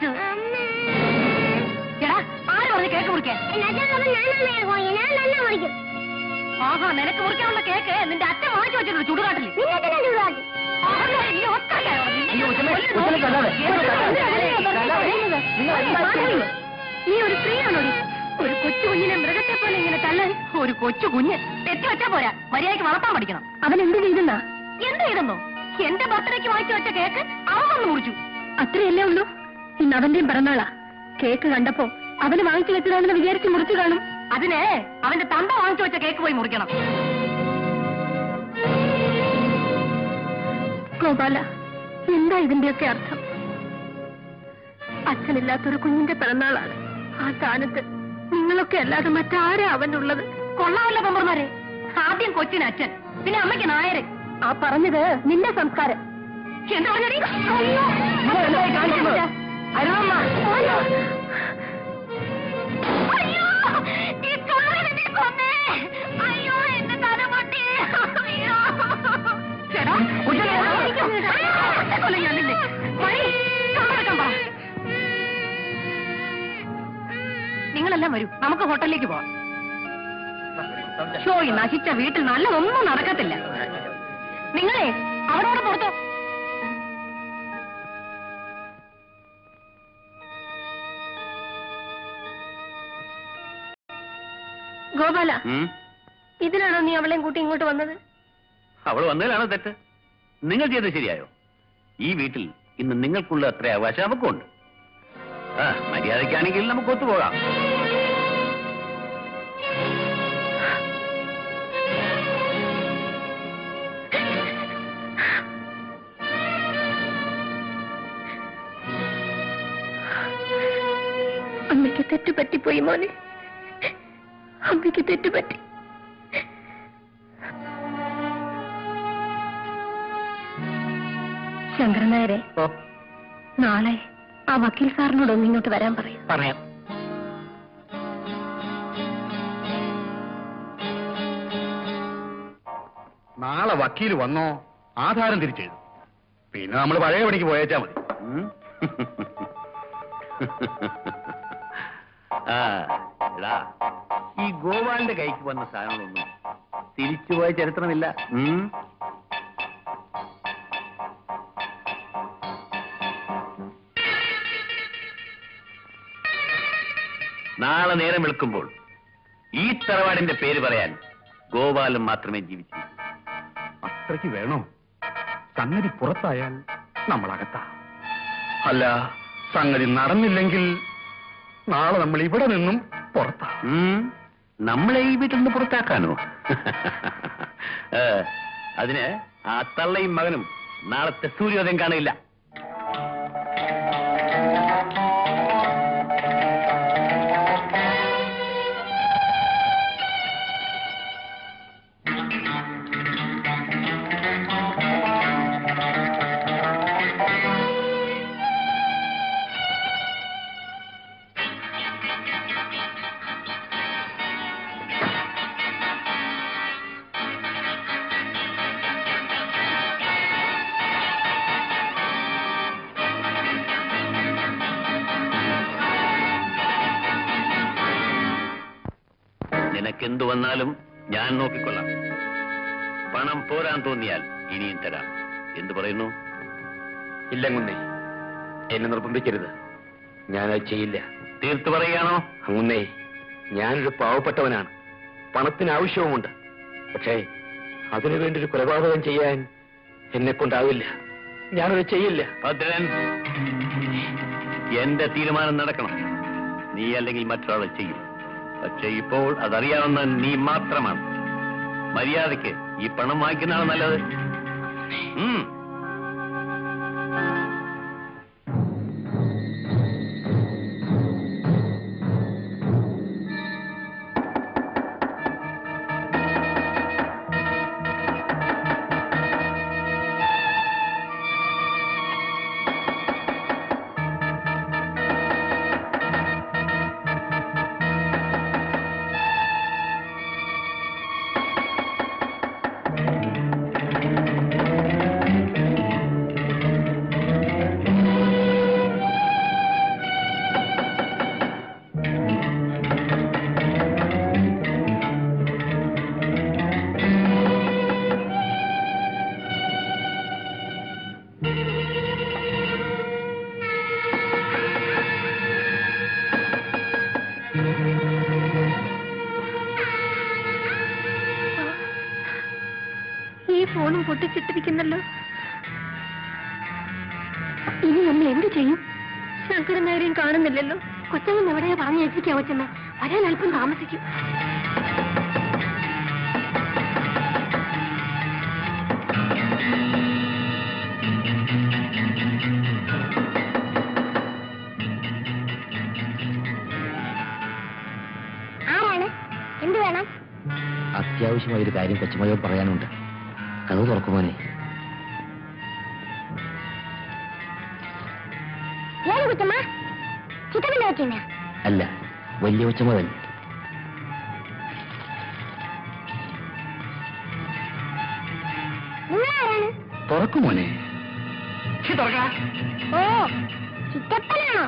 പറഞ്ഞത്? എടാ, ആര് പറഞ്ഞു കേക്ക് മുറിക്കാൻ? ആഹാ, നിനക്ക് മുറിക്കാനുള്ള കേക്ക് നിന്റെ അച്ഛൻ വാങ്ങിച്ചു വെച്ചിട്ടുണ്ട് ചുടുകാട്ടിൽ. നീ ഒരു സ്ത്രീയാണോടി? ഒരു കൊച്ചു കുഞ്ഞിനെ മൃഗത്തെ പോലെ ഇങ്ങനെ തള്ളാൻ? ഒരു കൊച്ചു കുഞ്ഞ് തെറ്റി വെച്ചാ പോരാ, മര്യാദയ്ക്ക് വളർത്താൻ പഠിക്കണം. അവൻ എന്ത് ചെയ്തെന്നാ? എന്ത് ചെയ്തെന്നോ? എന്റെ ബർത്ത്ഡേക്ക് വാങ്ങിച്ചു വെച്ച കേക്ക് അവൻ വന്ന് മുറിച്ചു. അത്രയല്ലേ ഉള്ളൂ? ഇന്ന് അവന്റെയും പിറന്നാളാ. കേക്ക് കണ്ടപ്പോ അവന് വാങ്ങിച്ചു വെച്ചതാണെന്ന് വിചാരിച്ച് മുറിച്ചു കാണും. അതിന് അവന്റെ തന്ത വാങ്ങിച്ചു വെച്ച കേക്ക് പോയി മുറിക്കണം. ഗോപാല, എന്താ ഇതിന്റെയൊക്കെ അർത്ഥം? അച്ഛനില്ലാത്തൊരു കുഞ്ഞിന്റെ പിറന്നാളാണ്. ആ സ്ഥാനത്ത് നിങ്ങളൊക്കെ അല്ലാതെ മറ്റാരാ അവനുള്ളത്? കൊള്ളാമല്ലോ പമ്പർമാരെ. ആദ്യം കൊച്ചിന് അച്ഛൻ, പിന്നെ അമ്മയ്ക്ക് നായര്. ആ പറഞ്ഞത് നിന്റെ സംസ്കാരം. എന്താ പറഞ്ഞടി? നിങ്ങളെല്ലാം വരൂ, നമുക്ക് ഹോട്ടലിലേക്ക് പോവാം. ഷോ, ഈ നശിച്ച വീട്ടിൽ നല്ലതൊന്നും നടക്കത്തില്ല. നിങ്ങളെ അവിടെ പുറത്തോ. ഗോപാല, ഇതിനാണോ നീ അവളെയും കൂട്ടി ഇങ്ങോട്ട് വന്നത്? അവൾ വന്നതിലാണോ തെറ്റ്? നിങ്ങൾ ചെയ്തത് ശരിയായോ? ഈ വീട്ടിൽ ഇന്ന് നിങ്ങൾക്കുള്ള അത്ര അവകാശം നമുക്കുണ്ട്. മര്യാദയ്ക്കാണെങ്കിൽ നമുക്ക് ഒത്തുപോകാം. അമ്മയ്ക്ക് തെറ്റുപറ്റിപ്പോയി മോനെ, അമ്മയ്ക്ക് തെറ്റുപറ്റി. ശങ്കരൻ നായരെ, നാളെ ആ വക്കീൽ സാറിനോട് ഒന്ന് ഇങ്ങോട്ട് വരാൻ പറയാം. നാളെ വക്കീൽ വന്നോ ആധാരം തിരിച്ചെഴുതും. പിന്നെ നമ്മൾ പഴയ പണിക്ക് പോയേച്ചാ മതി. ഈ ഗോപാലിന്റെ കൈക്ക് വന്ന സാധനങ്ങളൊന്നും തിരിച്ചുപോയ ചരിത്രമില്ല. നാളെ നേരം വെളുക്കുമ്പോൾ ഈ തറവാടിന്റെ പേര് പറയാൻ ഗോപാലൻ മാത്രമേ ജീവിച്ചു. അത്രയ്ക്ക് വേണോ? സംഗതി പുറത്തായാൽ നമ്മളകത്താ. അല്ല, സംഗതി നടന്നില്ലെങ്കിൽ നാളെ നമ്മൾ ഇവിടെ നിന്നും പുറത്താ. നമ്മളെ ഈ വീട്ടിൽ നിന്ന് പുറത്താക്കാനോ? അതിന് ആ തള്ളയും മകനും നാളത്തെ സൂര്യോദയം കാണില്ല. നിനക്കെന്തു വന്നാലും ഞാൻ നോക്കിക്കൊള്ളാം. പണം പോരാൻ തോന്നിയാൽ ഇനിയും തരാം. എന്തു പറയുന്നു? ഇല്ല അങ്ങുന്നേ, എന്നെ നിർബന്ധിക്കരുത്. ഞാനത് ചെയ്യില്ല. തീർത്തു പറയുകയാണോ? അങ്ങുന്നേ, ഞാനൊരു പാവപ്പെട്ടവനാണ്, പണത്തിന് ആവശ്യവുമുണ്ട്. പക്ഷേ അതിനുവേണ്ടി ഒരു കൊലപാതകം ചെയ്യാൻ എന്നെ കൊണ്ടാവില്ല. ഞാനത് ചെയ്യില്ല. ഭദ്രൻ, എന്റെ തീരുമാനം നടക്കണം. നീ അല്ലെങ്കിൽ മറ്റൊരാളെ ചെയ്യും. പക്ഷെ ഇപ്പോൾ അതറിയാവുന്ന നീ മാത്രമാണ്. മര്യാദയ്ക്ക് ഈ പണം വാങ്ങിക്കുന്നതാണ് നല്ലത്. ഫോണും പൊട്ടിച്ചിട്ടിരിക്കുന്നല്ലോ. ഇനി നമ്മൾ എന്ത് ചെയ്യും? ശങ്കരനാരെയും കാണുന്നില്ലല്ലോ. കൊച്ചമ്മ എവിടെയാ പറഞ്ഞു ഏൽപ്പിക്കാൻ കൊച്ചമ്മ? വരാൻ അല്പം താമസിക്കും. ആരാണ്? എന്ത് വേണം? അത്യാവശ്യമായ ഒരു കാര്യം കൊച്ചുമയോട് പറയാനുണ്ട്. അത് തുറക്കുമോനെ. ഏത് കൊച്ചമ്മ? ചിത്രത്തിന്റെ കൊച്ചമ്മ? അല്ല, വലിയ കൊച്ചുമ തന്നെ. നിങ്ങളാരാണ്? തുറക്കുമോനെ. ഓ, ചിറ്റപ്പനാണോ?